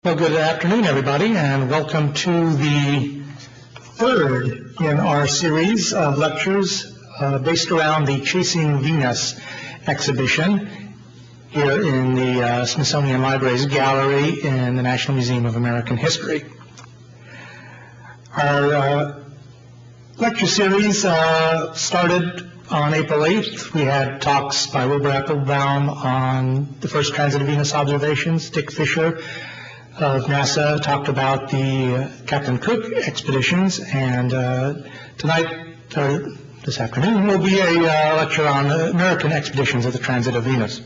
Well, good afternoon, everybody, and welcome to the third in our series of lectures based around the Chasing Venus exhibition here in the Smithsonian Library's gallery in the National Museum of American History. Our lecture series started on April 8th. We had talks by Wilbur Applebaum on the first transit of Venus observations. Dick Fisher of NASA talked about the Captain Cook expeditions, and this afternoon will be a lecture on the American expeditions of the transit of Venus.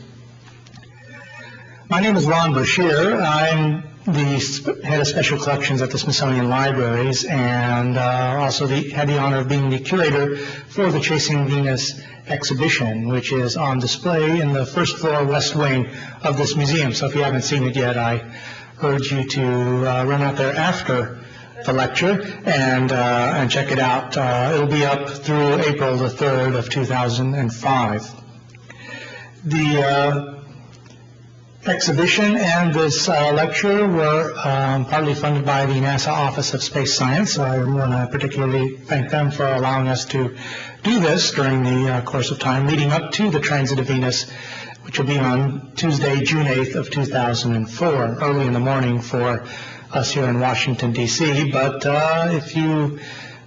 My name is Ron Brashear. I'm the head of special collections at the Smithsonian Libraries, and also had the honor of being the curator for the Chasing Venus exhibition, which is on display in the first floor west wing of this museum. So if you haven't seen it yet, I urge you to run out there after the lecture and check it out. It'll be up through April the 3rd of 2005. The exhibition and this lecture were partly funded by the NASA Office of Space Science. I want to particularly thank them for allowing us to do this during the course of time leading up to the transit of Venus, which will be on Tuesday, June 8th of 2004, early in the morning for us here in Washington, D.C. But if you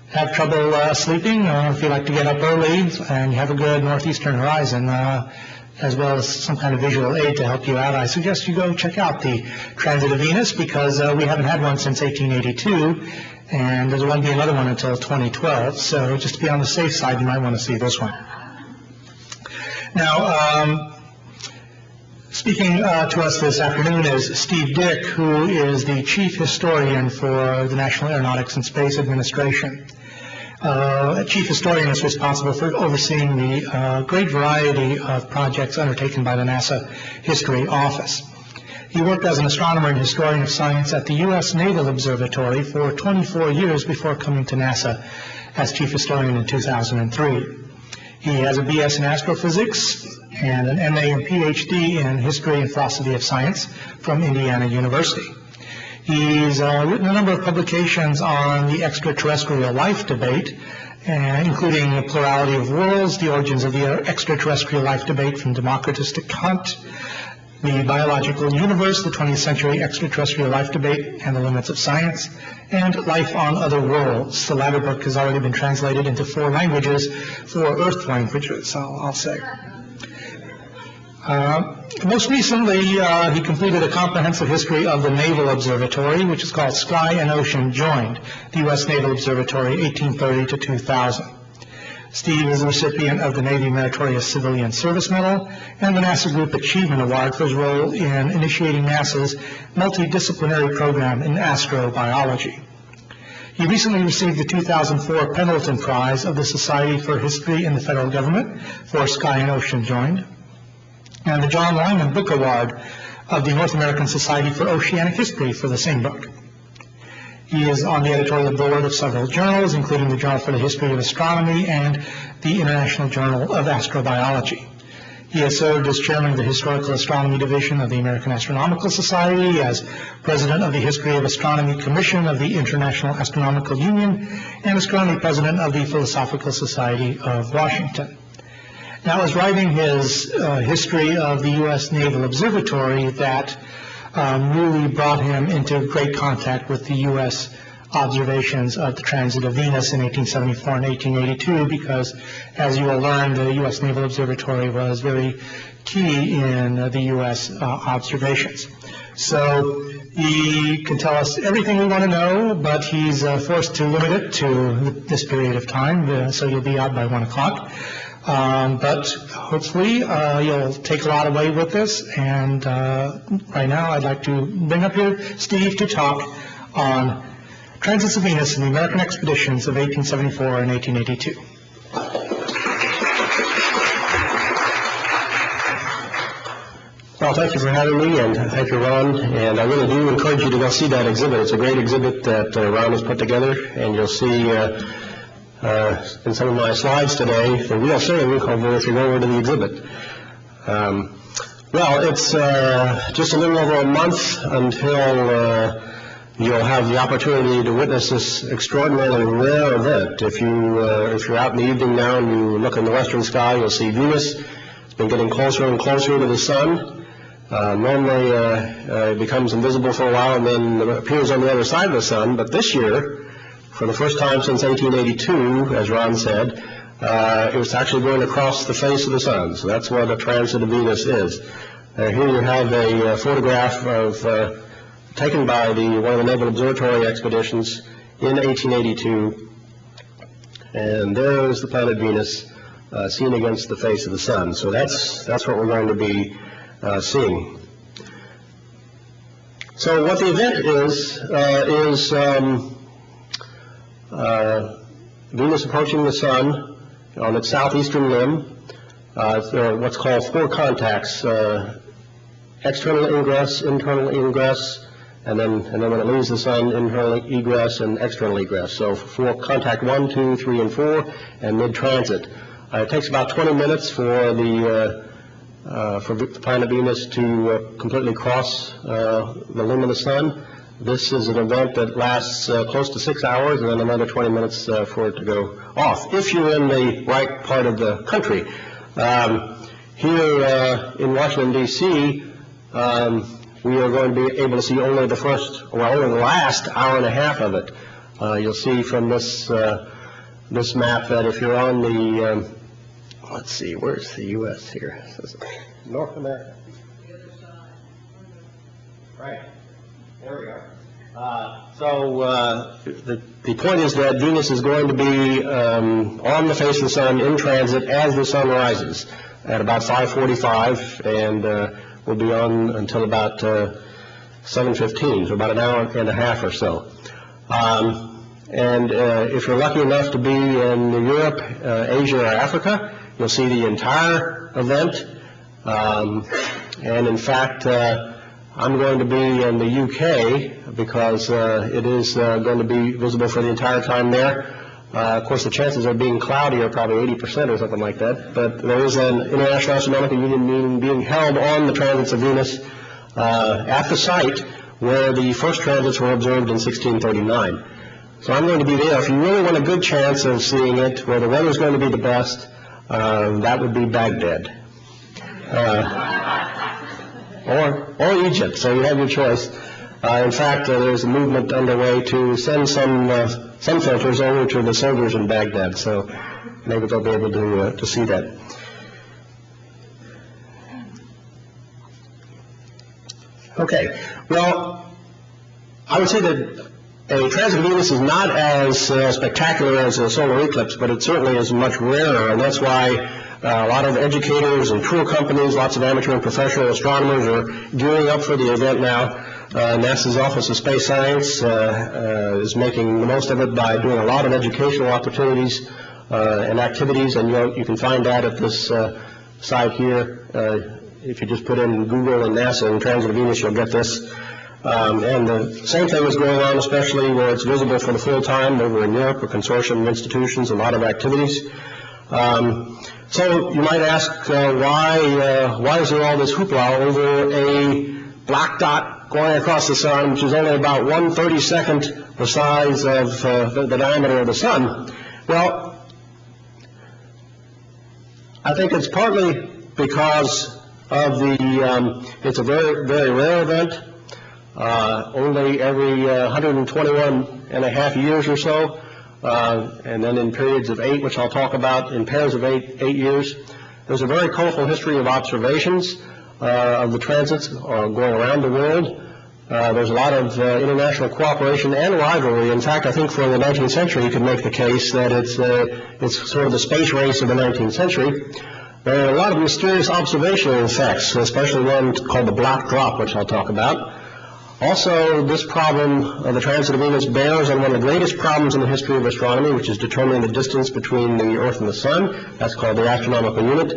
have trouble sleeping, or if you like to get up early and you have a good northeastern horizon, as well as some kind of visual aid to help you out, I suggest you go check out the Transit of Venus, because we haven't had one since 1882, and there won't be another one until 2012. So just to be on the safe side, you might want to see this one. Now, speaking to us this afternoon is Steve Dick, who is the chief historian for the National Aeronautics and Space Administration. A chief historian is responsible for overseeing the great variety of projects undertaken by the NASA History Office. He worked as an astronomer and historian of science at the U.S. Naval Observatory for 24 years before coming to NASA as chief historian in 2003. He has a B.S. in astrophysics and an M.A. and Ph.D. in history and philosophy of science from Indiana University. He's written a number of publications on the extraterrestrial life debate, including The Plurality of Worlds, The Origins of the Extraterrestrial Life Debate from Democritus to Kant, The Biological Universe, the 20th Century Extraterrestrial Life Debate and the Limits of Science, and Life on Other Worlds. The latter book has already been translated into 4 languages, 4 Earth languages, I'll say. Most recently, he completed a comprehensive history of the Naval Observatory, which is called Sky and Ocean Joined, the U.S. Naval Observatory, 1830 to 2000. Steve is the recipient of the Navy Meritorious Civilian Service Medal and the NASA Group Achievement Award for his role in initiating NASA's multidisciplinary program in astrobiology. He recently received the 2004 Pendleton Prize of the Society for History in the Federal Government for Sky and Ocean Joined, and the John Lyman Book Award of the North American Society for Oceanic History for the same book. He is on the editorial board of several journals, including the Journal for the History of Astronomy and the International Journal of Astrobiology. He has served as chairman of the Historical Astronomy Division of the American Astronomical Society, as president of the History of Astronomy Commission of the International Astronomical Union, and is currently president of the Philosophical Society of Washington. Now, as writing his history of the U.S. Naval Observatory that really brought him into great contact with the U.S. observations of the transit of Venus in 1874 and 1882, because, as you will learn, the U.S. Naval Observatory was very key in the U.S. observations. So he can tell us everything we want to know, but he's forced to limit it to this period of time, so you'll be out by 1 o'clock. But hopefully you'll take a lot away with this, and right now I'd like to bring up here Steve to talk on transits of Venus and the American expeditions of 1874 and 1882. Well, thank you for having me, and thank you, Ron. And I really do encourage you to go see that exhibit. It's a great exhibit that Ron has put together, and you'll see in some of my slides today the real thing over if you go over to the exhibit. Well, it's just a little over a month until you'll have the opportunity to witness this extraordinarily rare event. If you're out in the evening now and you look in the western sky, you'll see Venus. It's been getting closer and closer to the sun. Normally it becomes invisible for a while and then appears on the other side of the sun, but this year, for the first time since 1882, as Ron said, it was actually going across the face of the sun. So that's what a transit of Venus is. Here you have a photograph of taken by one of the Naval Observatory expeditions in 1882, and there is the planet Venus seen against the face of the sun. So that's what we're going to be seeing. So what the event is Venus approaching the sun on its southeastern limb. There are what's called four contacts: external ingress, internal ingress, and then when it leaves the sun, internal egress and external egress. So for contact 1, 2, 3, and 4, and mid-transit. It takes about 20 minutes for the planet Venus to completely cross the limb of the sun. This is an event that lasts close to 6 hours, and then another 20 minutes for it to go off, if you're in the right part of the country. Here in Washington, D.C., we are going to be able to see only only the last hour and a half of it. You'll see from this map that if you're on the, let's see, where's the U.S. here? North America. Right. There we are. So the point is that Venus is going to be on the face of the sun in transit as the sun rises at about 5:45, and will be on until about 7:15, so about an hour and a half or so. And if you're lucky enough to be in Europe, Asia, or Africa, you'll see the entire event. And in fact, I'm going to be in the UK because it is going to be visible for the entire time there. Of course, the chances of being cloudy are probably 80% or something like that, but there is an International Astronomical Union meeting being held on the transits of Venus at the site where the first transits were observed in 1639. So I'm going to be there. If you really want a good chance of seeing it, where the weather is going to be the best, that would be Baghdad. Or Egypt, so you have your choice. In fact, there's a movement underway to send some filters over to the soldiers in Baghdad, so maybe they'll be able to see that. Okay, well, I would say that a transit of Venus is not as spectacular as a solar eclipse, but it certainly is much rarer, and that's why a lot of educators and tour companies, lots of amateur and professional astronomers are gearing up for the event now. NASA's Office of Space Science is making the most of it by doing a lot of educational opportunities and activities, and you can find that at this site here. If you just put in Google and NASA and Transit of Venus, you'll get this. And the same thing is going on, especially where it's visible for the full time over in Europe, a consortium of institutions, a lot of activities. So you might ask, why is there all this hoopla over a black dot going across the sun, which is only about 1/32 the size of the diameter of the sun? Well, I think it's partly because of it's a very, very rare event. Only every 121 and a half years or so, and then in periods of 8, which I'll talk about, in pairs of 8 years. There's a very colorful history of observations of the transits going around the world. There's a lot of international cooperation and rivalry. In fact, I think for the 19th century, you could make the case that it's sort of the space race of the 19th century. There are a lot of mysterious observational effects, especially one called the black drop, which I'll talk about. Also, this problem of the transit of Venus bears on one of the greatest problems in the history of astronomy, which is determining the distance between the Earth and the Sun. That's called the astronomical unit.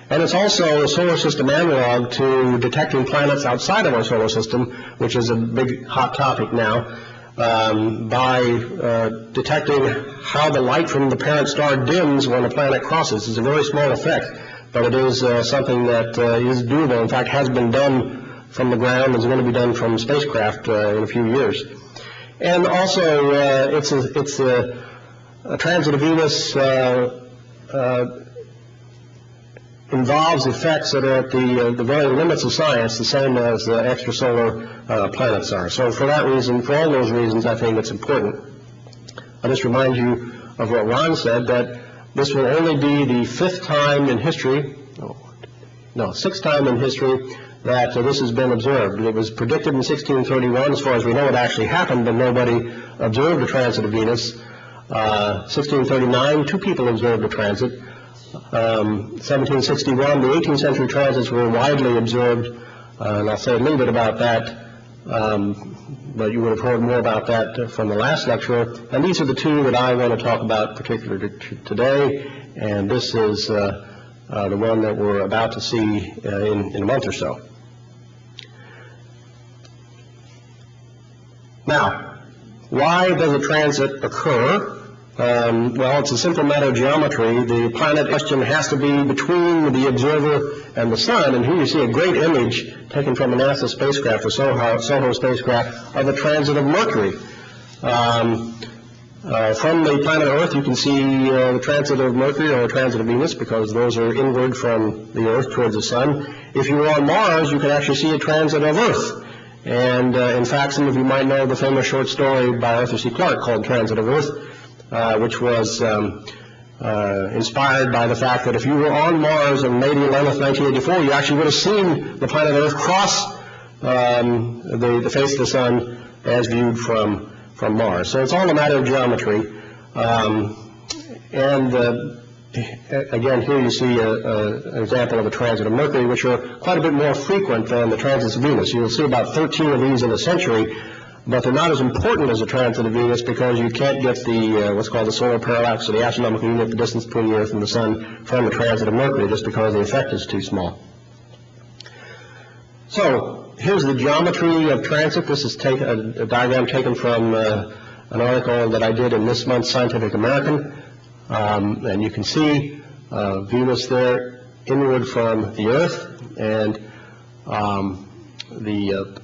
And it's also a solar system analog to detecting planets outside of our solar system, which is a big hot topic now, by detecting how the light from the parent star dims when a planet crosses. It's a very small effect, but it is something that is doable. In fact, has been done from the ground, is going to be done from spacecraft in a few years. And also, it's a transit of Venus involves effects that are at the very limits of science, the same as the extrasolar planets are. So for that reason, for all those reasons, I think it's important. I'll just remind you of what Ron said, that this will only be the sixth time in history that this has been observed. It was predicted in 1631, as far as we know it actually happened, but nobody observed the transit of Venus. 1639, 2 people observed the transit. 1761, the 18th century transits were widely observed, and I'll say a little bit about that, but you would have heard more about that from the last lecture. And these are the 2 that I want to talk about particularly today, and this is the one that we're about to see in a month or so. Now, why does a transit occur? Well, it's a simple matter of geometry. The planet question has to be between the observer and the sun, and here you see a great image taken from a NASA spacecraft, a Soho spacecraft, of a transit of Mercury. From the planet Earth, you can see the transit of Mercury or the transit of Venus, because those are inward from the Earth towards the sun. If you were on Mars, you could actually see a transit of Earth. And in fact, some of you might know the famous short story by Arthur C. Clarke called Transit of Earth, which was inspired by the fact that if you were on Mars on May 11th, 1984, you actually would have seen the planet Earth cross the face of the sun as viewed from Mars. So it's all a matter of geometry. Again, here you see an example of a transit of Mercury, which are quite a bit more frequent than the transits of Venus. You'll see about 13 of these in a century, but they're not as important as a transit of Venus because you can't get the what's called the solar parallax, or the astronomical unit, the distance between the Earth and the Sun, from the transit of Mercury, just because the effect is too small. So here's the geometry of transit. This is a diagram taken from an article that I did in this month's Scientific American. And you can see Venus there inward from the Earth, and the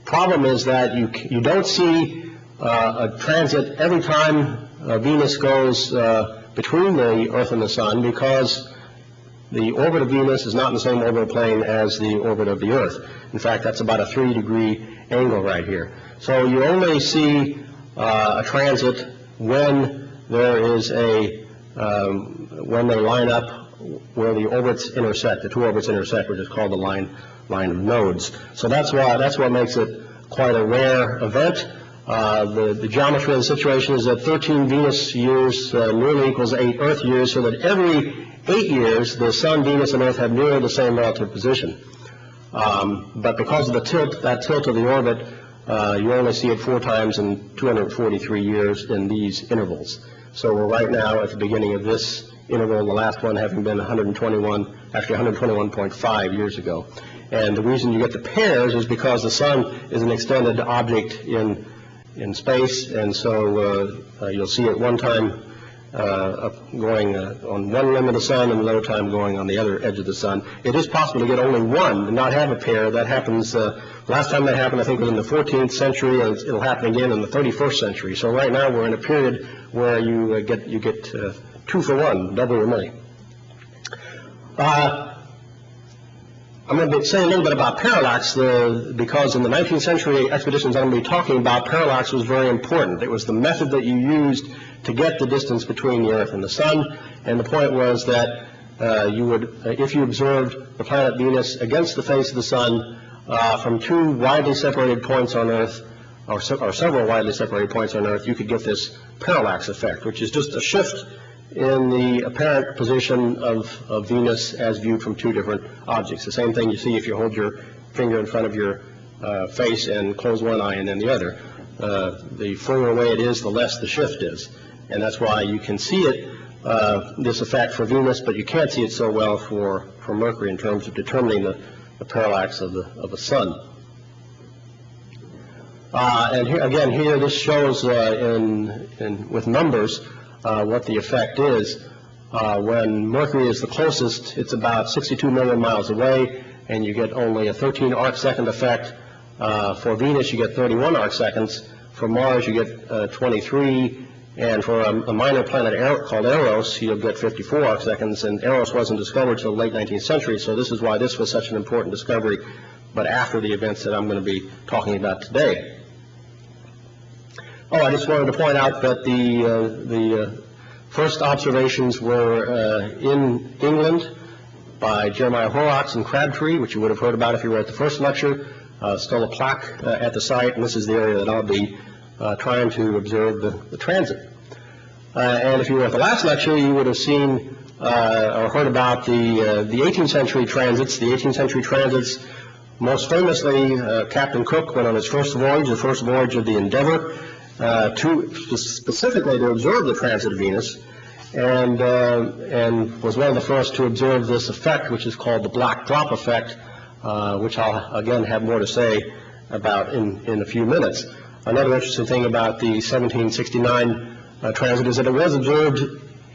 problem is that you don't see a transit every time Venus goes between the Earth and the Sun, because the orbit of Venus is not in the same orbital plane as the orbit of the Earth. In fact, that's about a 3-degree angle right here. So you only see a transit when there is when they line up where the orbits intersect, the 2 orbits intersect, which is called the line of nodes. So that's what makes it quite a rare event. The geometry of the situation is that 13 Venus years nearly equals 8 Earth years, so that every 8 years the Sun, Venus, and Earth have nearly the same relative position. But because of that tilt of the orbit, you only see it 4 times in 243 years in these intervals. So we're right now at the beginning of this interval, the last one having been 121.5 years ago. And the reason you get the pairs is because the Sun is an extended object in space, and so you'll see it one time going on one limb of the Sun and another time going on the other edge of the Sun. It is possible to get only one and not have a pair. That happens, last time that happened I think was in the 14th century, and it'll happen again in the 31st century. So right now we're in a period where you get 2 for 1, double your money. I'm going to say a little bit about parallax, because in the 19th century expeditions I'm going to be talking about, parallax was very important. It was the method that you used to get the distance between the Earth and the Sun, and the point was that you would, if you observed the planet Venus against the face of the Sun from 2 widely separated points on Earth, or several widely separated points on Earth, you could get this parallax effect, which is just a shift in the apparent position of Venus as viewed from 2 different objects. The same thing you see if you hold your finger in front of your face and close one eye and then the other. The further away it is, the less the shift is. And that's why you can see it, this effect for Venus, but you can't see it so well for Mercury in terms of determining the parallax of the Sun. And here, again, this shows with numbers what the effect is. When Mercury is the closest, it's about 62 million miles away, and you get only a 13 arc-second effect. For Venus, you get 31 arc-seconds. For Mars, you get 23. And for a minor planet called Eros, you'll get 54 arc-seconds. And Eros wasn't discovered until the late 19th century, so this is why this was such an important discovery, but after the events that I'm going to be talking about today. Oh, I just wanted to point out that the first observations were in England by Jeremiah Horrocks and Crabtree, which you would have heard about if you were at the first lecture. Still a plaque at the site, and this is the area that I'll be trying to observe the transit. And if you were at the last lecture, you would have seen or heard about the 18th century transits. The 18th century transits, most famously, Captain Cook went on his first voyage, the first voyage of the Endeavour, specifically to observe the transit of Venus, and was one of the first to observe this effect, which is called the black drop effect, which I'll again have more to say about in a few minutes. Another interesting thing about the 1769 transit is that it was observed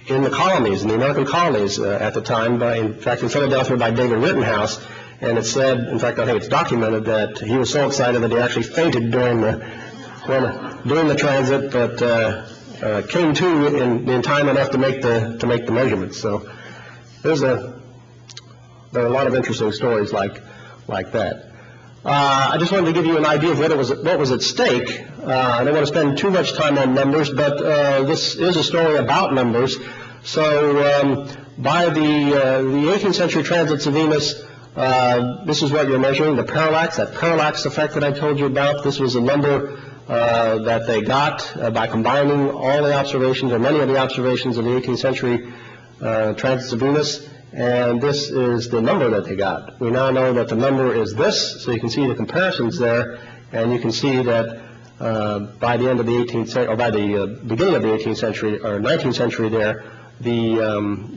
in the colonies, in the American colonies at the time, in fact in Philadelphia by David Rittenhouse, and it said, in fact I think it's documented, that he was so excited that he actually fainted during the transit, but came to in time enough to make the measurements. So there are a lot of interesting stories like that. I just wanted to give you an idea of what was at stake. I don't want to spend too much time on numbers, but this is a story about numbers. So by the 18th century transits of Venus, this is what you're measuring, the parallax, that parallax effect that I told you about. This was a number that they got by combining all the observations, or many of the observations of the 18th century transits of Venus, and this is the number that they got. We now know that the number is this, so you can see the comparisons there, and you can see that by the end of the 18th century, or by the beginning of the 18th century, or 19th century there, the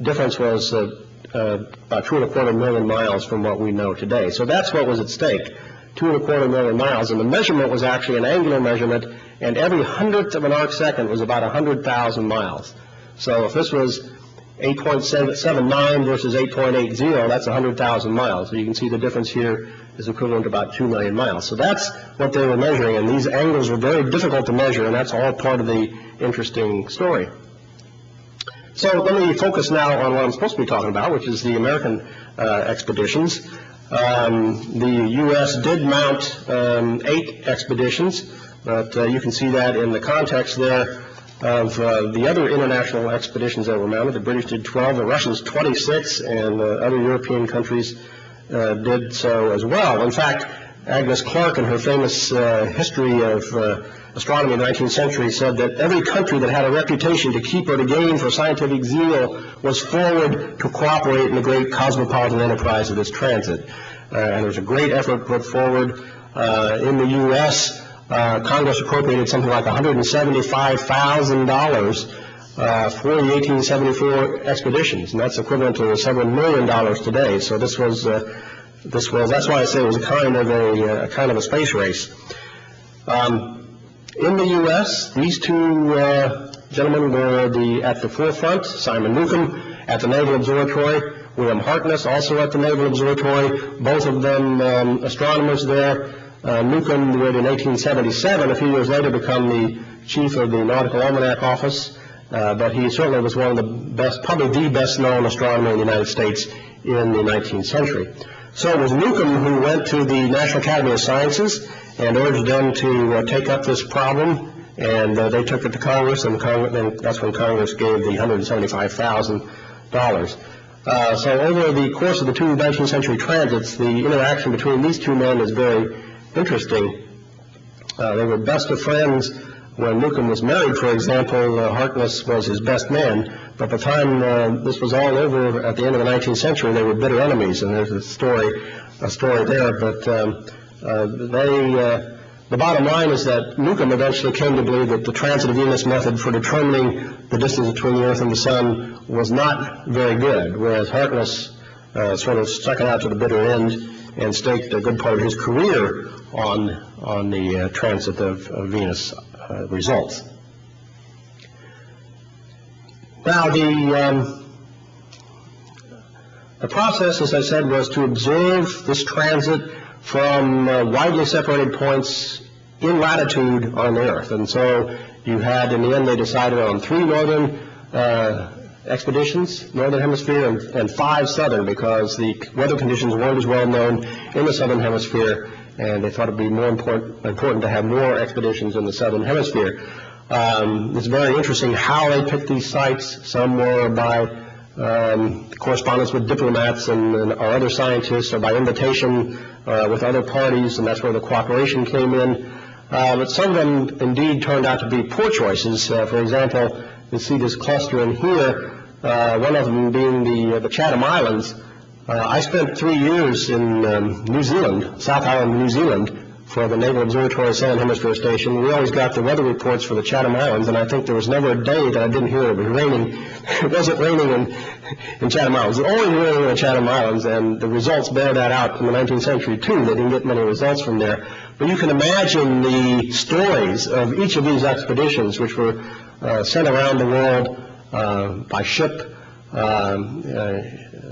difference was about 2.25 million miles from what we know today. So that's what was at stake, 2.25 million miles, and the measurement was actually an angular measurement, and every hundredth of an arc second was about 100,000 miles. So if this was 8.79 versus 8.80, that's 100,000 miles. So you can see the difference here is equivalent to about 2 million miles. So that's what they were measuring, and these angles were very difficult to measure, and that's all part of the interesting story. So let me focus now on what I'm supposed to be talking about, which is the American expeditions. The U.S. did mount 8 expeditions, but you can see that in the context there of the other international expeditions that were mounted. The British did 12, the Russians 26, and other European countries did so as well. In fact, Agnes Clark, in her famous history of astronomy in the 19th century, said that every country that had a reputation to keep or to gain for scientific zeal was forward to cooperate in the great cosmopolitan enterprise of this transit. And there was a great effort put forward in the U.S. Congress appropriated something like $175,000 for the 1874 expeditions, and that's equivalent to several $1 million today. So this was that's why I say it was a kind of a space race. In the U.S., these two gentlemen were at the forefront. Simon Newcomb at the Naval Observatory, William Harkness also at the Naval Observatory, both of them astronomers there. Newcomb would in 1877, a few years later, become the chief of the Nautical Almanac Office, but he certainly was one of the best, probably the best known astronomer in the United States in the 19th century. So it was Newcomb who went to the National Academy of Sciences and urged them to take up this problem, and they took it to Congress, and that's when Congress gave the $175,000. So over the course of the two 19th century transits, the interaction between these two men is very interesting. They were best of friends. When Newcomb was married, for example, Harkness was his best man, but by the time this was all over at the end of the 19th century, they were bitter enemies, and there's a story there, but the bottom line is that Newcomb eventually came to believe that the transit of Venus method for determining the distance between the Earth and the Sun was not very good, whereas Harkness sort of stuck it out to the bitter end and staked a good part of his career on the transit of Venus results. Now, The process, as I said, was to observe this transit from widely separated points in latitude on the Earth. And so you had, in the end, they decided on 3 northern expeditions, northern hemisphere, and 5 southern, because the weather conditions weren't as well known in the southern hemisphere, and they thought it would be more important to have more expeditions in the southern hemisphere. It's very interesting how they picked these sites. Some were by correspondence with diplomats or other scientists, or by invitation with other parties, and that's where the cooperation came in. But some of them indeed turned out to be poor choices. For example, you see this cluster in here, one of them being the Chatham Islands. I spent 3 years in New Zealand, South Island, New Zealand, for the Naval Observatory Southern Hemisphere Station. We always got the weather reports for the Chatham Islands, and I think there was never a day that I didn't hear it was raining. It wasn't raining in Chatham Islands. It was always raining in the Chatham Islands, and the results bear that out in the 19th century, too. They didn't get many results from there. But you can imagine the stories of each of these expeditions, which were sent around the world by ship.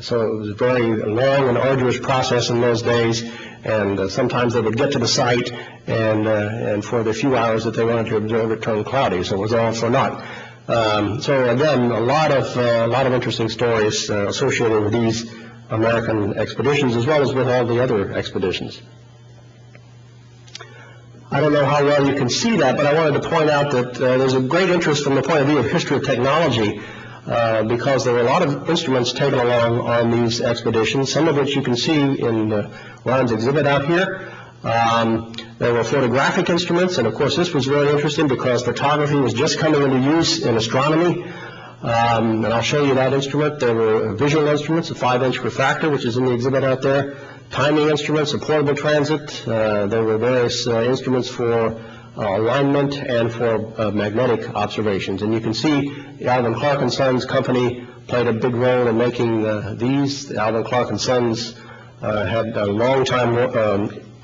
So it was a very long and arduous process in those days, and sometimes they would get to the site, and for the few hours that they wanted to observe, it turned cloudy, so it was all for naught. So again, a lot of interesting stories associated with these American expeditions, as well as with all the other expeditions. I don't know how well you can see that, but I wanted to point out that there's a great interest from the point of view of history of technology, because there were a lot of instruments taken along on these expeditions, some of which you can see in Ron's exhibit out here. There were photographic instruments, and of course this was very interesting because photography was just coming into use in astronomy. And I'll show you that instrument. There were visual instruments, a 5-inch refractor, which is in the exhibit out there, timing instruments, a portable transit. There were various instruments for alignment and for magnetic observations. And you can see the Alvin Clark & Sons company played a big role in making these. The Alvin Clark & Sons had a long-time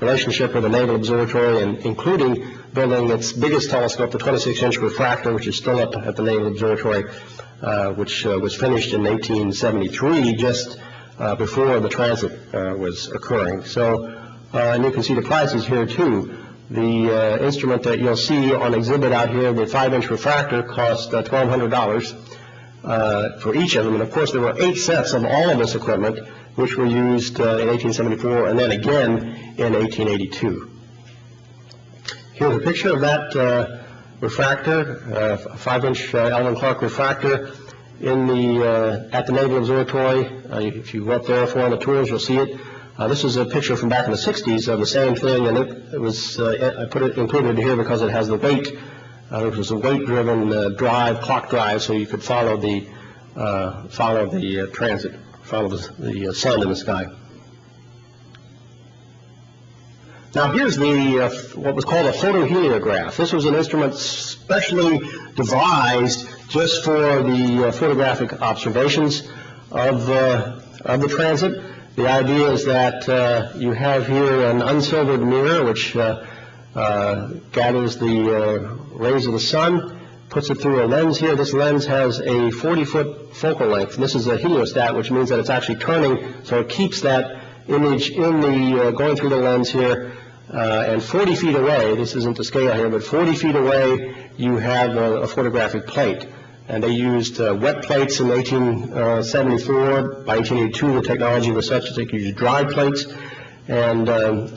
relationship with the Naval Observatory, and including building its biggest telescope, the 26-inch refractor, which is still up at the Naval Observatory, which was finished in 1873, just before the transit was occurring. So, and you can see the prices here too. The instrument that you'll see on exhibit out here, the 5-inch refractor, cost $1,200 for each of them. And of course, there were 8 sets of all of this equipment, which were used in 1874 and then again in 1882. Here's a picture of that refractor, a 5-inch Alvin Clark refractor in at the Naval Observatory. If you go up there for one of the tours, you'll see it. This is a picture from back in the 60s of the same thing, and it was I included it here because it has the weight. It was a weight-driven clock drive, so you could follow the transit, follow the sun in the sky. Now here's what was called a photoheliograph. This was an instrument specially devised just for the photographic observations of the transit. The idea is that you have here an unsilvered mirror which gathers the rays of the sun, puts it through a lens here. This lens has a 40-foot focal length. This is a heliostat, which means that it's actually turning, so it keeps that image in going through the lens here. And 40 feet away, this isn't the scale here, but 40 feet away you have a photographic plate. And they used wet plates in 1874. By 1882, the technology was such that they could use dry plates. And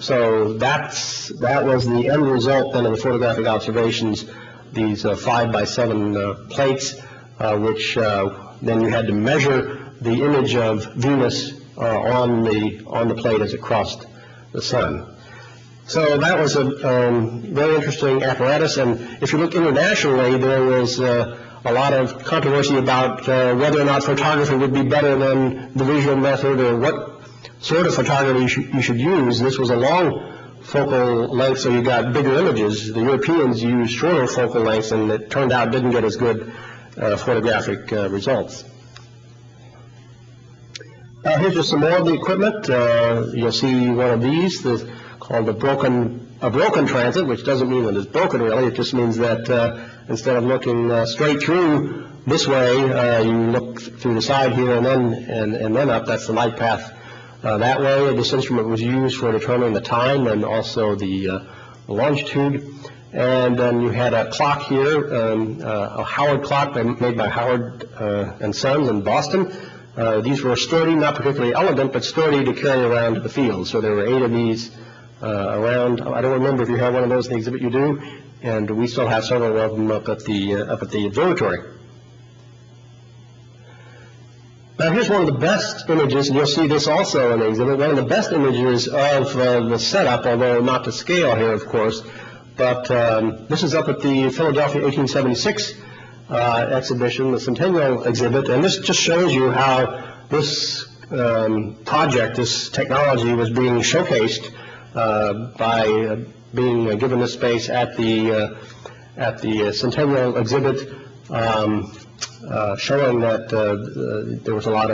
so that was the end result then of the photographic observations, these 5x7 plates, which then you had to measure the image of Venus on the plate as it crossed the sun. So that was a very interesting apparatus, and if you look internationally, there was a lot of controversy about whether or not photography would be better than the visual method, or what sort of photography you should use. This was a long focal length, so you got bigger images. The Europeans used shorter focal lengths, and it turned out didn't get as good photographic results. Here's just some more of the equipment. You'll see one of these, called a broken transit, which doesn't mean that it's broken really. It just means that instead of looking straight through this way, you look through the side here and then up. That's the light path that way. This instrument was used for determining the time and also the longitude. And then you had a clock here, a Howard clock made by Howard and Sons in Boston. These were sturdy, not particularly elegant, but sturdy to carry around to the field. So there were 8 of these around. I don't remember if you have one of those in the exhibit. You do, and we still have several of them up at the observatory. Now here's one of the best images, and you'll see this also in the exhibit. One of the best images of the setup, although not to scale here, of course. But this is up at the Philadelphia 1876 exhibition, the Centennial exhibit, and this just shows you how this project, this technology, was being showcased by being given this space at the Centennial exhibit, showing that there was a lot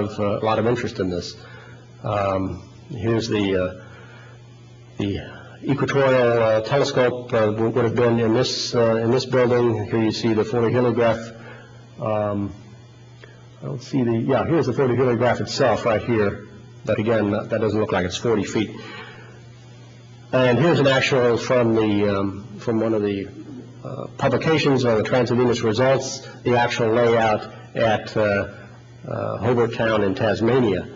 of interest in this. Here's the equatorial telescope would have been in this building. Here you see the photoheliograph. I don't see here's the photoheliograph itself right here. But again, that doesn't look like it's 40 feet. And here's an actual from one of the publications on the Trans-Venus results, the actual layout at Hobart Town in Tasmania.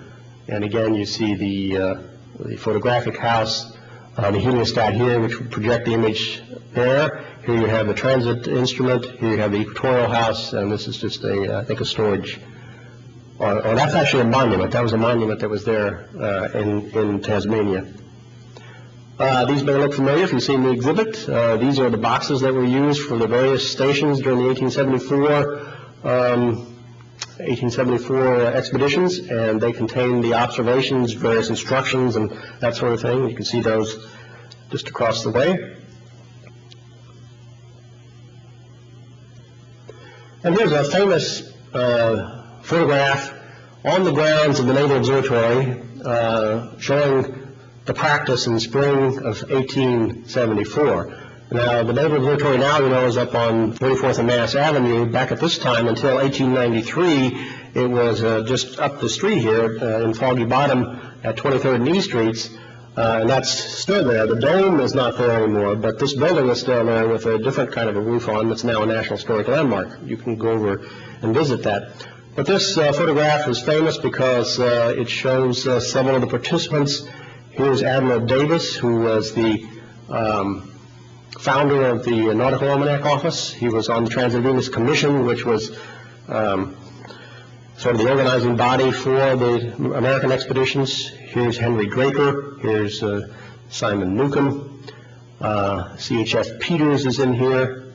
And again, you see the photographic house. The heliostat here, which would project the image there. Here you have the transit instrument. Here you have the equatorial house, and this is just I think a storage. Or that's actually a monument. That was a monument that was there in Tasmania. These may look familiar if you've seen the exhibit. These are the boxes that were used for the various stations during the 1874 expeditions, and they contain the observations, various instructions, and that sort of thing. You can see those just across the way. And here's a famous photograph on the grounds of the Naval Observatory showing the practice in spring of 1874. Now, the Naval Observatory now, is up on 44th and Mass Avenue. Back at this time, until 1893, it was just up the street here in Foggy Bottom at 23rd and E Streets, and that's still there. The dome is not there anymore, but this building is still there with a different kind of a roof on that's now a National Historic Landmark. You can go over and visit that. But this photograph is famous because it shows several of the participants. Here's Admiral Davis, who was the founder of the Nautical Almanac Office. He was on the Trans-Venus Commission, which was sort of the organizing body for the American expeditions. Here's Henry Draper. Here's Simon Newcomb. C.H.F. Peters is in here,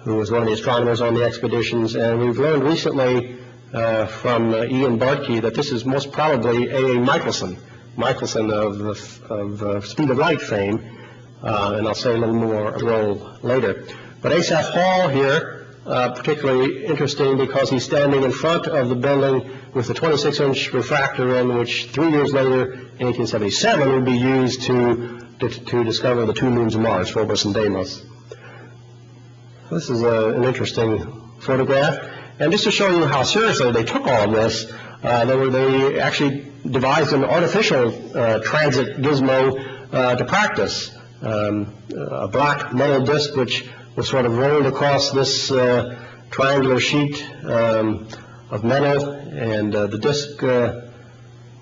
who was one of the astronomers on the expeditions. And we've learned recently from Ian Bartkey that this is most probably A.A. Michelson of Speed of Light fame. And I'll say a little more role later. But Asaph Hall here, particularly interesting because he's standing in front of the building with the 26-inch refractor in which 3 years later, in 1877, would be used to discover the 2 moons of Mars, Phobos and Deimos. This is an interesting photograph. And just to show you how seriously they took all of this, they actually devised an artificial transit gizmo to practice. A black metal disc which was sort of rolled across this triangular sheet of metal, and the disc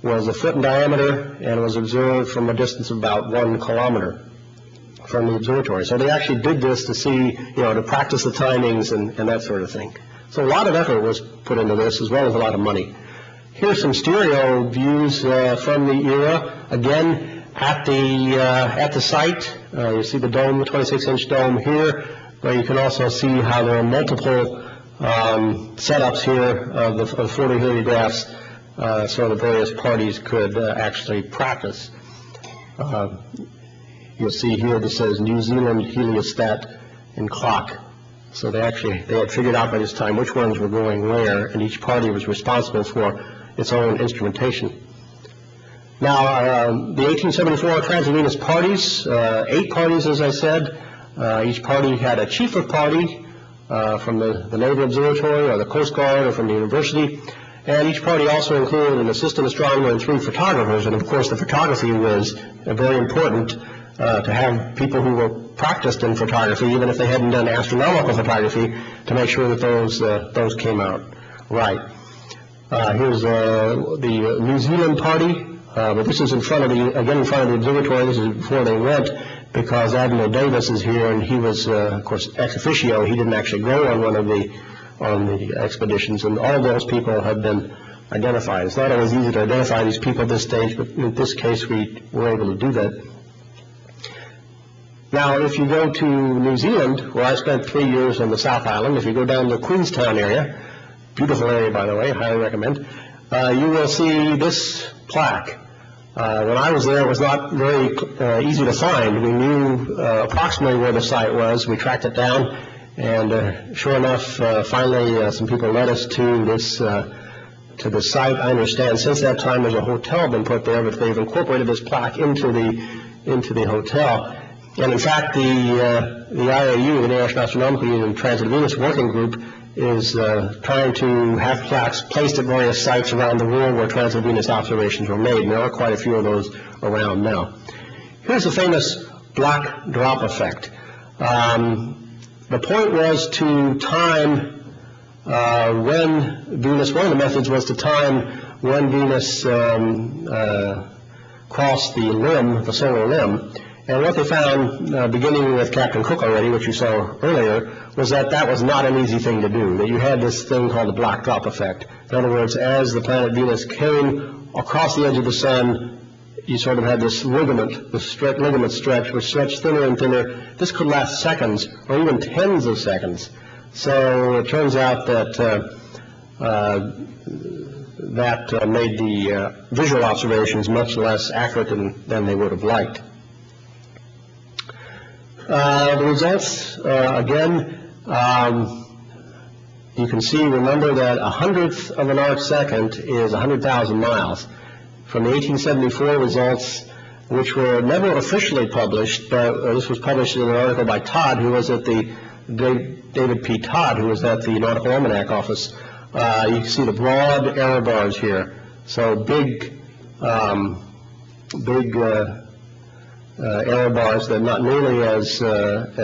was a foot in diameter and was observed from a distance of about 1 kilometer from the observatory. So they actually did this to see, to practice the timings and that sort of thing. So a lot of effort was put into this, as well as a lot of money. Here's some stereo views from the era. Again, at the site, you see the dome, the 26-inch dome here, but you can also see how there are multiple setups here of the photoheliographs, so the various parties could actually practice. You'll see here this says New Zealand heliostat and clock. So they had figured out by this time which ones were going where, and each party was responsible for its own instrumentation. Now, the 1874 Trans-Venus parties, 8 parties, as I said. Each party had a chief of party, from the Naval Observatory or the Coast Guard or from the university. And each party also included an assistant astronomer and 3 photographers. And of course, the photography was very important to have people who were practiced in photography, even if they hadn't done astronomical photography, to make sure that those came out right. Here's the New Zealand party, but this is in front of the observatory. This is before they went, because Admiral Davis is here, and he was, of course, ex officio. He didn't actually go on one of the expeditions, and all those people have been identified. It's not always easy to identify these people at this stage, but in this case we were able to do that. Now, if you go to New Zealand, where I spent 3 years on the South Island, if you go down to the Queenstown area, beautiful area, by the way, I highly recommend, you will see this plaque. When I was there, it was not very easy to find. We knew approximately where the site was. We tracked it down, and sure enough, finally, some people led us to this site. I understand since that time there's a hotel been put there, but they've incorporated this plaque into the hotel. And in fact, the IAU, the International Astronomical Union Transit Venus Working Group, is trying to have plaques placed at various sites around the world where transit Venus observations were made, and there are quite a few of those around now. Here's the famous black drop effect. The point was to time when Venus, one of the methods was to time when Venus crossed the limb, the solar limb. And what they found, beginning with Captain Cook already, which you saw earlier, was that that was not an easy thing to do, that you had this thing called the black drop effect. In other words, as the planet Venus came across the edge of the sun, you sort of had this ligament, ligament stretch, which stretched thinner and thinner. This could last seconds or even tens of seconds. So it turns out that that made the visual observations much less accurate than they would have liked. The results, again, you can see, remember that 100th of an arc second is 100,000 miles. From the 1874 results, which were never officially published, but this was published in an article by Todd, who was at the, David P. Todd, who was at the Nautical Almanac office. You can see the broad error bars here. So big error bars that are not nearly as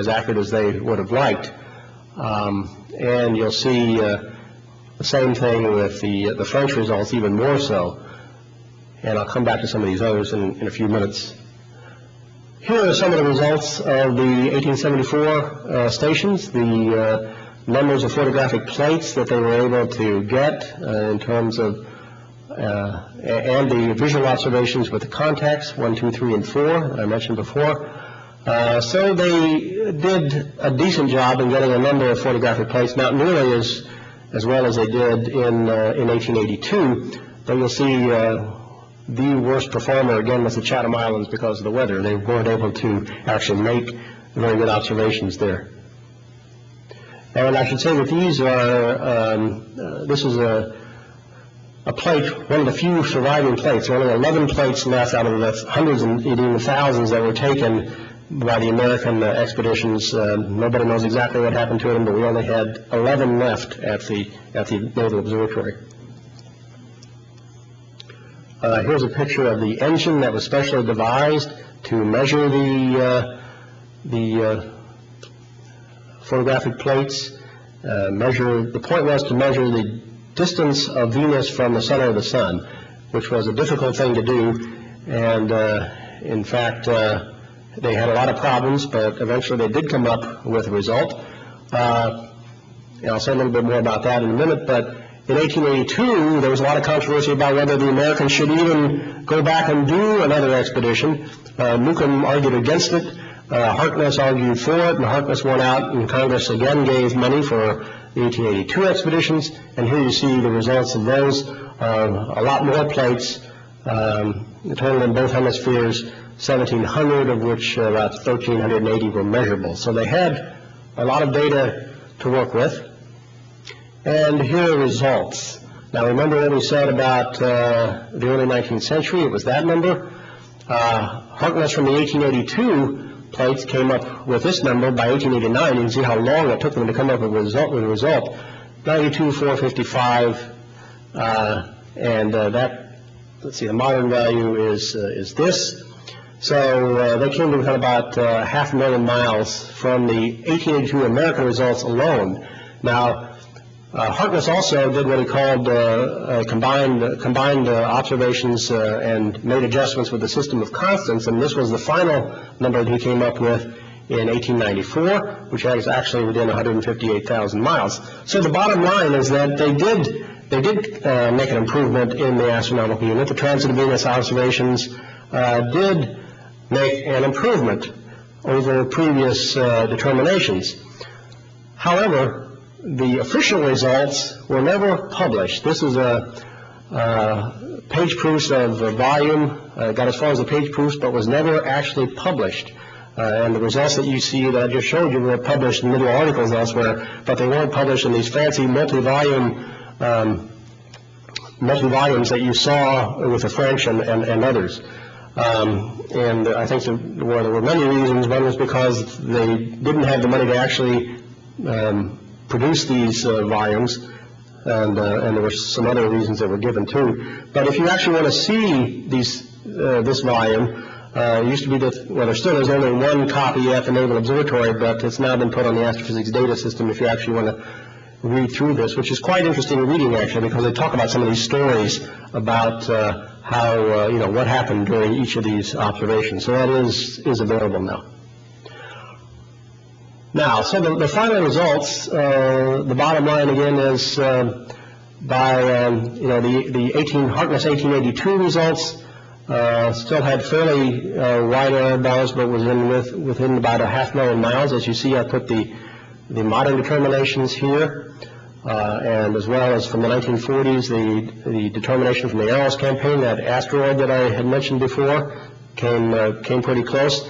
accurate as they would have liked. And you'll see the same thing with the French results, even more so. And I'll come back to some of these others in a few minutes. Here are some of the results of the 1874 stations, the numbers of photographic plates that they were able to get in terms of and the visual observations with the contacts, 1, 2, 3, and 4, that I mentioned before. So they did a decent job in getting a number of photographic plates, not nearly as well as they did in 1882, but you'll see the worst performer, again, was the Chatham Islands because of the weather. They weren't able to actually make very good observations there. And I should say that these are, this is a plate, one of the few surviving plates. There are only 11 plates left out of the hundreds and even thousands that were taken by the American expeditions. Nobody knows exactly what happened to them, but we only had 11 left at the Naval Observatory. Here's a picture of the engine that was specially devised to measure the photographic plates. The point was to measure the distance of Venus from the center of the sun, which was a difficult thing to do, and in fact they had a lot of problems, but eventually they did come up with a result. And I'll say a little bit more about that in a minute, but in 1882 there was a lot of controversy about whether the Americans should even go back and do another expedition. Newcomb argued against it, Harkness argued for it, and Harkness won out, and Congress again gave money for the 1882 expeditions, and here you see the results of those. A lot more plates, total in both hemispheres, 1,700, of which about 1,380 were measurable. So they had a lot of data to work with. And here are the results. Now remember what we said about the early 19th century, it was that number. Harkness from the 1882 plates came up with this number by 1889. You can see how long it took them to come up with a result. 92,455, and that, let's see, the modern value is this. So they came to within about 500,000 miles from the 1882 American results alone. Now, Harkness also did what he called combined observations and made adjustments with the system of constants, and this was the final number that he came up with in 1894, which is actually within 158,000 miles. So the bottom line is that they did make an improvement in the astronomical unit. The transit of Venus observations did make an improvement over previous determinations. However, the official results were never published. This is a page proofs of volume, got as far as the page proofs, but was never actually published. And the results that you see that I just showed you were published in little articles elsewhere, but they weren't published in these fancy multi-volumes that you saw with the French and others. And I think there were many reasons. One was because they didn't have the money to actually produce these volumes, and there were some other reasons that were given too. But if you actually want to see this volume, it used to be that, well, there still is only one copy at the Naval Observatory, but it's now been put on the Astrophysics Data System if you actually want to read through this, which is quite interesting reading actually, because they talk about some of these stories about how, what happened during each of these observations. So that is available now. Now, so the final results, the bottom line again is by, the Harkness 1882 results still had fairly wide error bars, but was within about 500,000 miles. As you see, I put the modern determinations here, and as well as from the 1940s, the determination from the Eros campaign, that asteroid that I had mentioned before, came pretty close.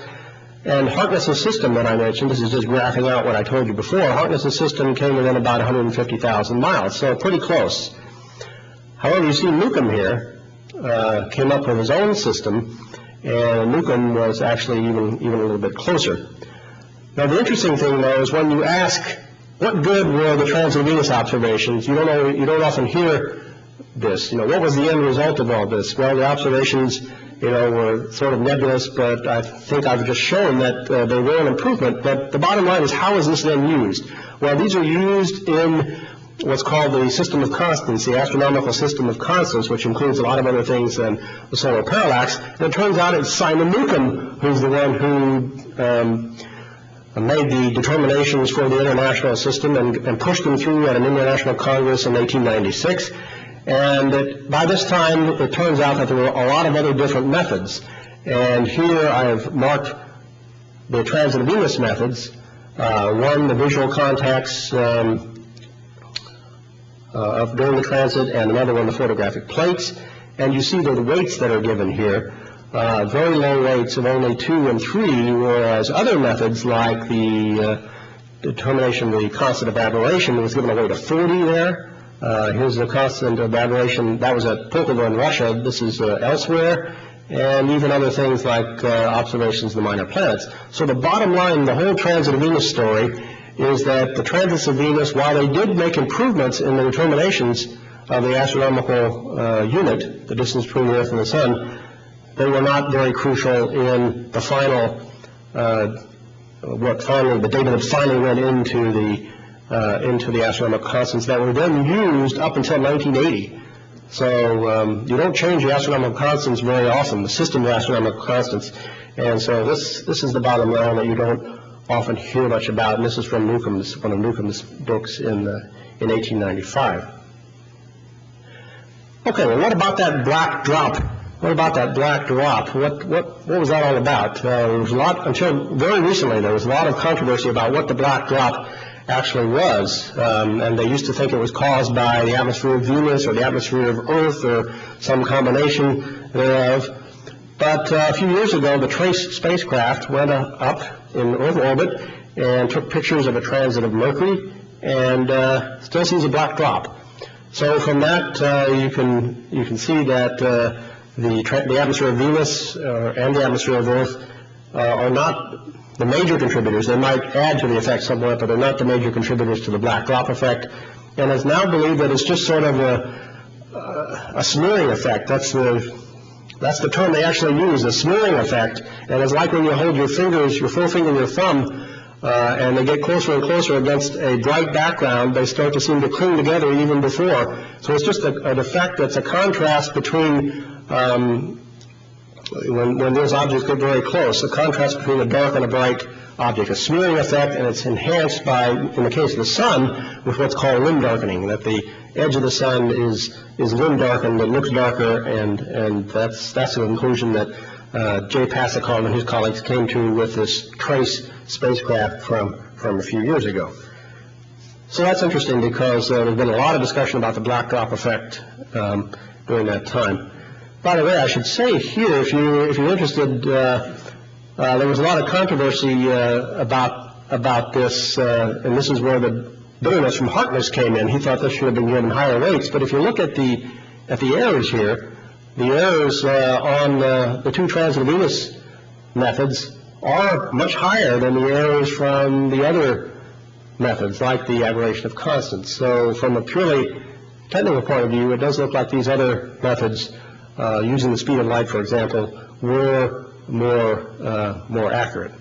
And Harkness's system that I mentioned, this is just graphing out what I told you before, Harkness's system came within about 150,000 miles, so pretty close. However, you see Newcomb here came up with his own system, and Newcomb was actually even a little bit closer. Now, the interesting thing, though, is when you ask what good were the transit of Venus observations, you don't often hear this. What was the end result of all this? Well, the observations, were sort of nebulous, but I think I've just shown that they were an improvement. But the bottom line is, how is this then used? Well, these are used in what's called the system of constants, the astronomical system of constants, which includes a lot of other things than the solar parallax. And it turns out it's Simon Newcomb who's the one who made the determinations for the international system and pushed them through at an international congress in 1896. And by this time, it turns out that there were a lot of other different methods. And here I have marked the transit of Venus methods. One, the visual contacts during the transit, and another one, the photographic plates. And you see the weights that are given here. Very low weights of only 2 and 3, whereas other methods like the determination of the constant of aberration was given a weight of 40 there. Here's the constant of aberration. That was at Pulkovo in Russia. This is elsewhere. And even other things like observations of the minor planets. So the bottom line, the whole transit of Venus story, is that the transits of Venus, while they did make improvements in the determinations of the astronomical unit, the distance between the Earth and the Sun, they were not very crucial in the final, the data that finally went into the astronomical constants that were then used up until 1980. So you don't change the astronomical constants very often, the system of astronomical constants. And so this is the bottom line that you don't often hear much about, and this is from Newcomb's, one of Newcomb's books in 1895. Okay, well, what about that black drop? What about that black drop? What was that all about? There was a lot, until very recently, there was a lot of controversy about what the black drop actually was, and they used to think it was caused by the atmosphere of Venus or the atmosphere of Earth or some combination thereof. But a few years ago, the TRACE spacecraft went up in Earth orbit and took pictures of a transit of Mercury, and still sees a black drop. So from that, you can see that the atmosphere of Venus and the atmosphere of Earth are not the major contributors. They might add to the effect somewhat, but they're not the major contributors to the black drop effect. And it's now believed that it's just sort of a smearing effect. That's the term they actually use, a smearing effect. And it's like when you hold your fingers, your forefinger and your thumb, and they get closer and closer against a bright background, they start to seem to cling together even before. So it's just an effect that's a contrast between when those objects get very close, a contrast between a dark and a bright object, a smearing effect, and it's enhanced by, in the case of the sun, with what's called limb darkening, that the edge of the sun is limb darkened, it looks darker, and that's the conclusion that J. Pasicon and his colleagues came to with this TRACE spacecraft from a few years ago. So that's interesting because there's been a lot of discussion about the black drop effect during that time. By the way, I should say here, if you're interested, there was a lot of controversy about this, and this is where the bitterness from Harkness came in. He thought this should have been given higher weights. But if you look at the errors here, the errors on the two transit Venus methods are much higher than the errors from the other methods, like the aberration of constants. So from a purely technical point of view, it does look like these other methods, using the speed of light, for example, were more accurate.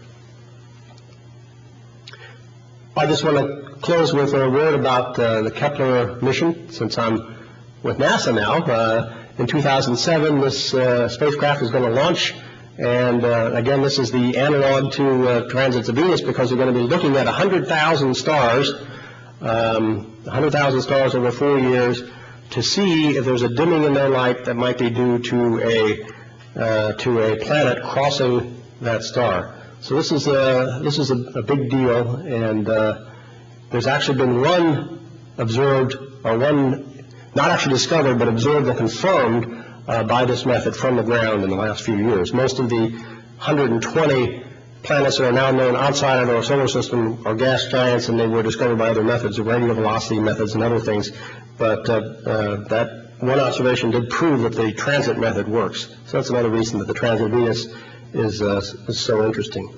I just want to close with a word about the Kepler mission, since I'm with NASA now. In 2007, this spacecraft is going to launch, and again, this is the analog to transits of Venus, because we're going to be looking at 100,000 stars, 100,000 stars over 4 years, to see if there's a dimming in their light that might be due to a planet crossing that star. So this is a big deal, and there's actually been one observed, or one not actually discovered, but observed and confirmed by this method from the ground in the last few years. Most of the 120 planets that are now known outside of our solar system are gas giants, and they were discovered by other methods, radial velocity methods and other things. But that one observation did prove that the transit method works. So that's another reason that the transit of Venus is so interesting.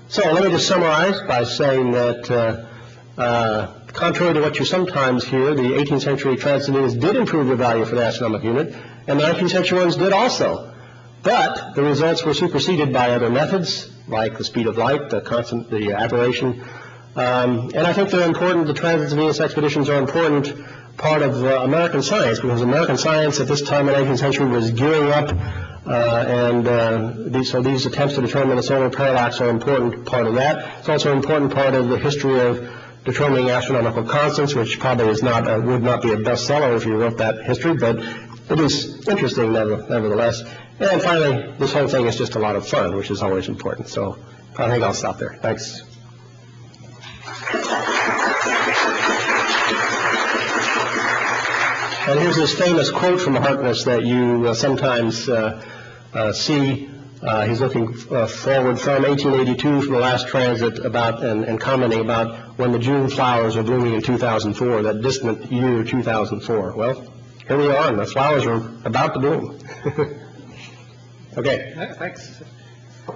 So let me just summarize by saying that contrary to what you sometimes hear, the 18th century transit of Venus did improve the value for the astronomical unit, and the 19th century ones did also. But the results were superseded by other methods, like the speed of light, the aberration. And I think they're important. The transits of Venus expeditions are an important part of American science, because American science at this time in the 18th century was gearing up, so these attempts to determine the solar parallax are an important part of that. It's also an important part of the history of determining astronomical constants, which probably would not be a bestseller if you wrote that history, but it is interesting nevertheless. And finally, this whole thing is just a lot of fun, which is always important. So I think I'll stop there. Thanks. And here's this famous quote from Harkness that you sometimes see. He's looking forward from 1882, from the last transit, and commenting about when the June flowers are blooming in 2004, that distant year 2004. Well, here we are, and the flowers are about to bloom. Okay. Thanks.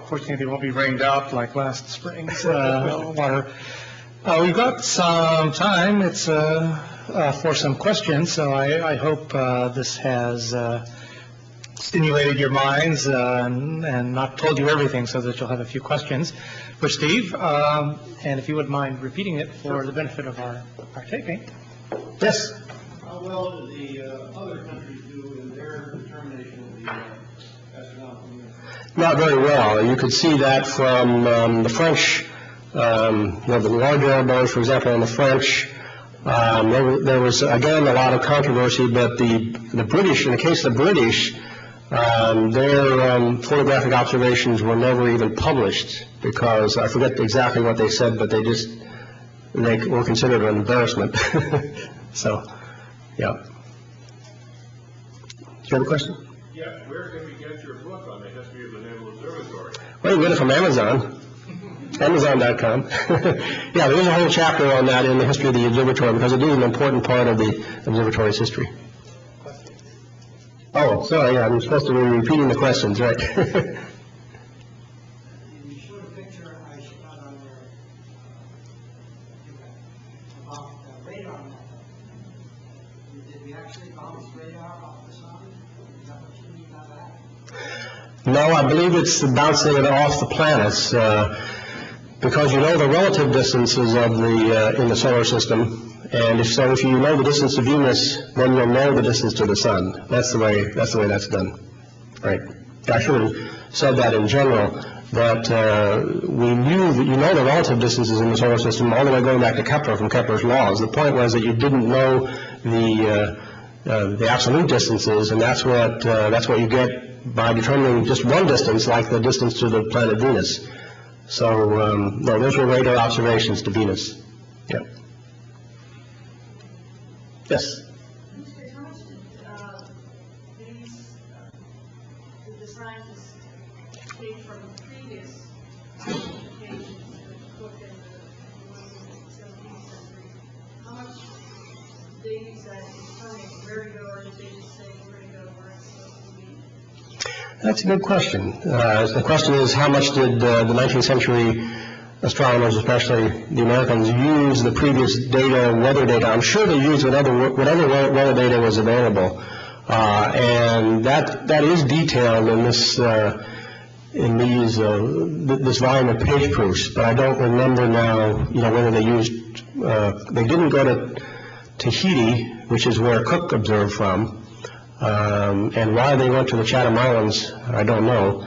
Fortunately, they won't be rained out like last spring's water. We've got some time. It's for some questions, so I hope this has stimulated your minds and not told you everything, so that you'll have a few questions for Steve. And if you wouldn't mind repeating it for the benefit of our taping. Yes? How well did the other countries do in their determination of the astronomical unit? Not very well. You could see that from the French, the large error bars, for example, on the French. There was, again, a lot of controversy, but the British, in the case of the British, their photographic observations were never even published, because I forget exactly what they said, but they were considered an embarrassment. So, yeah. Do you have a question? Yeah, where can we get your book on the history of the Naval Observatory? Well, you can get it from Amazon. Amazon.com. Yeah, there is a whole chapter on that in the history of the observatory, because it is an important part of the observatory's history. Oh, sorry, I'm supposed to be repeating the questions, right? You actually bounce radar off the sun? Is that what you mean by that? No, I believe it's bouncing it off the planets, because you know the relative distances of the in the solar system, and if you know the distance to Venus, then you'll know the distance to the sun. That's the way that's done. Right. I should have said that in general, that we knew that you know the relative distances in the solar system all the way going back to Kepler from Kepler's laws. The point was that you didn't know the absolute distances, and that's what you get by determining just one distance, like the distance to the planet Venus. So no, those were radar observations to Venus. Yeah. Yes. How much did the scientists take from previous applications that took in the 17th century? How much did they use that in determining where to go, or did they just say where to go, where it's supposed to be? That's a good question. The question is, how much did the 19th century astronomers, especially the Americans, use the previous data, weather data? I'm sure they used whatever weather data was available, and that is detailed in this this volume of page proofs. But I don't remember now, whether they used. They didn't go to Tahiti, which is where Cook observed from. And why they went to the Chatham Islands, I don't know,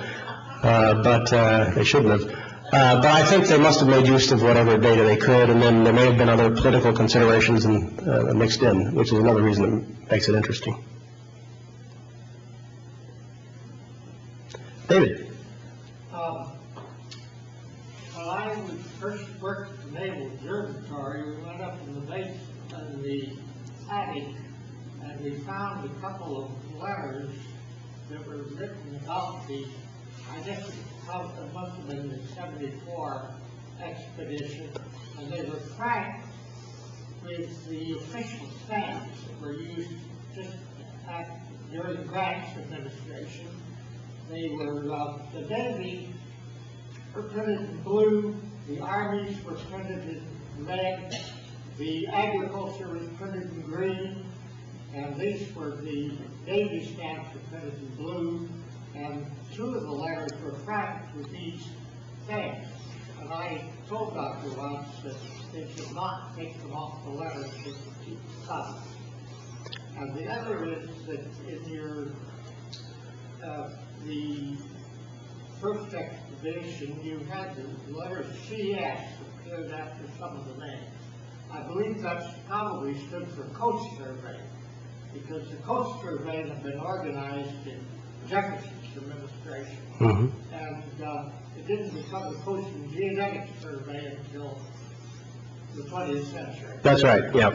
but they shouldn't have. But I think they must have made use of whatever data they could, and then there may have been other political considerations mixed in, which is another reason that makes it interesting. David? When I first worked at the Naval Observatory, we went up in the base in the attic, and we found a couple of letters that were written about the, I guess it must have been the 74 expedition, and they were cracked with the official stamps that were used just during Grant's administration. They were, the Navy were printed in blue, the Armies were printed in red, the agriculture was printed in green, and these were the Navy stamps were printed in blue, and two of the letters were cracked with these stamps. And I told Dr. once that they should not take them off the letters, they should keep the cover. And the other is that in your the first expedition, you had the letter CS appeared after some of the names. I believe that probably stood for Coast Survey, because the Coast Survey had been organized in Jefferson's administration, and it didn't become the Coast and Geodetic Survey until the 20th century. That's right, yeah.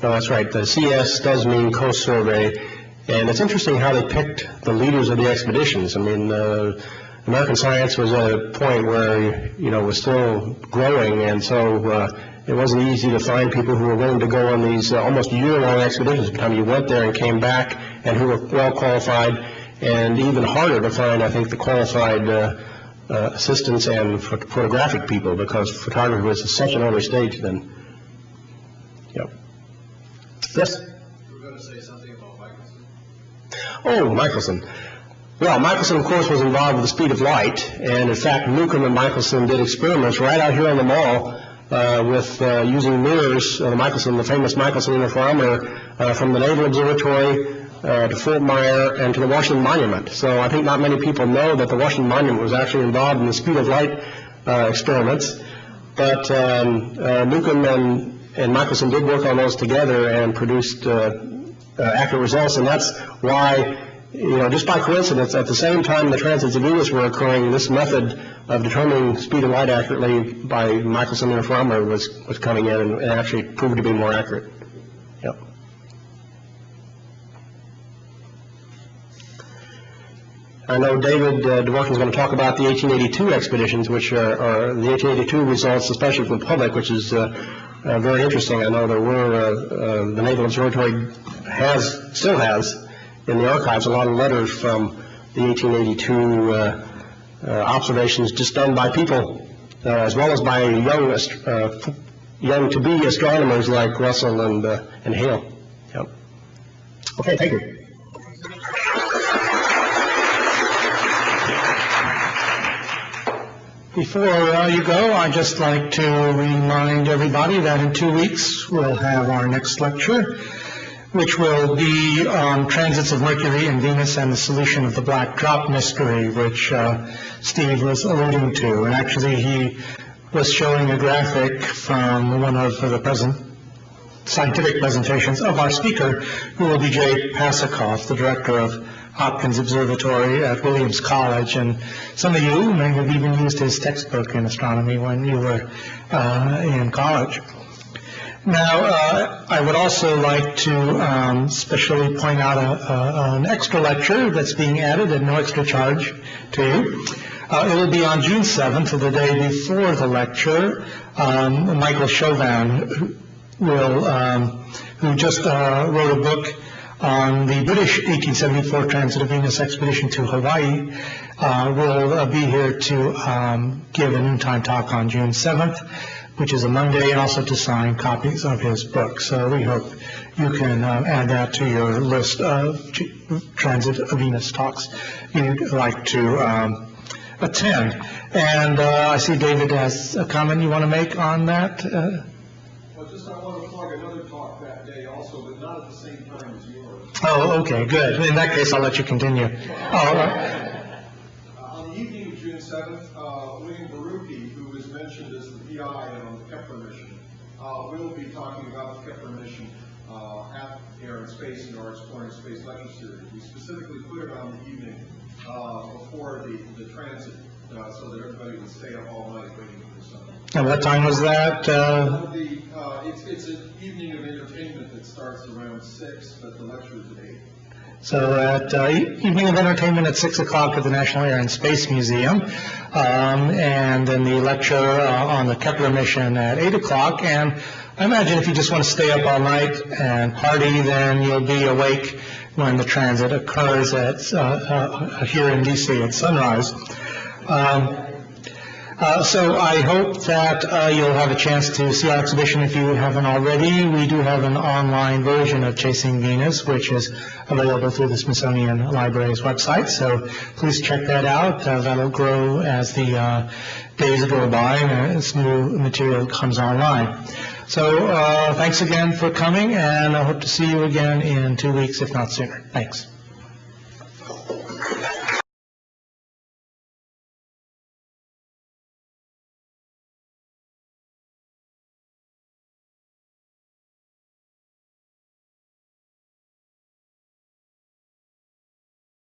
No, that's right. The CS does mean Coast Survey, and it's interesting how they picked the leaders of the expeditions. I mean, American science was at a point where, was still growing, and so it wasn't easy to find people who were willing to go on these almost year-long expeditions. By the time you went there and came back, and who were well qualified, and even harder to find, I think, the qualified assistants and photographic people, because photography was such an early stage then. Yep. Yes? You were going to say something about Michelson. Oh, Michelson. Well, Michelson, of course, was involved with the speed of light, and in fact, Newcomb and Michelson did experiments right out here on the mall with using mirrors, the famous Michelson interferometer from the Naval Observatory to Fort Myer and to the Washington Monument. So I think not many people know that the Washington Monument was actually involved in the speed of light experiments, but Newcomb and Michelson did work on those together and produced accurate results, and that's why, just by coincidence, at the same time the transits of Venus were occurring, this method of determining speed of light accurately by Michelson interferometer was coming in and actually proved to be more accurate. Yep. I know David Dworkin is going to talk about the 1882 expeditions, which are the 1882 results, especially from the public, which is very interesting. I know there were, the Naval Observatory still has in the archives a lot of letters from the 1882 observations just done by people, as well as by young to-be astronomers like Russell and Hale. Yep. Okay, thank you. Before you go, I'd just like to remind everybody that in 2 weeks, we'll have our next lecture, which will be on transits of Mercury and Venus and the solution of the black drop mystery, which Steve was alluding to. And actually, he was showing a graphic from one of the present scientific presentations of our speaker, who will be Jay Pasakoff, the director of Hopkins Observatory at Williams College. And some of you may have even used his textbook in astronomy when you were in college. Now, I would also like to specially point out an extra lecture that's being added at no extra charge to you. It will be on June 7th, the day before the lecture. Michael Chauvin, who just wrote a book on the British 1874 transit of Venus expedition to Hawaii, will be here to give a noontime talk on June 7th, which is a Monday, and also to sign copies of his book. So we hope you can add that to your list of transit of Venus talks you'd like to attend. And I see David has a comment you want to make on that. Well, just I want to plug another talk that day also, but not at the same time as yours. Oh, okay, good. In that case, I'll let you continue. All right. On the evening of June 7th, William Baruchi, who is mentioned as the PI on the Kepler mission, will be talking about the Kepler mission at Air and Space in our Exploring Space lecture series. We specifically put it on the evening before the transit, so that everybody would stay up all night waiting for something. And what time was that? It's an evening of entertainment that starts around 6, but the lecture is at 8. So at evening of entertainment at 6 o'clock at the National Air and Space Museum, and then the lecture on the Kepler mission at 8 o'clock. And I imagine if you just want to stay up all night and party, then you'll be awake when the transit occurs at here in DC at sunrise. So I hope that you'll have a chance to see our exhibition if you haven't already. We do have an online version of Chasing Venus, which is available through the Smithsonian Library's website. So please check that out. That'll grow as the days go by and as new material comes online. So thanks again for coming, and I hope to see you again in 2 weeks, if not sooner. Thanks.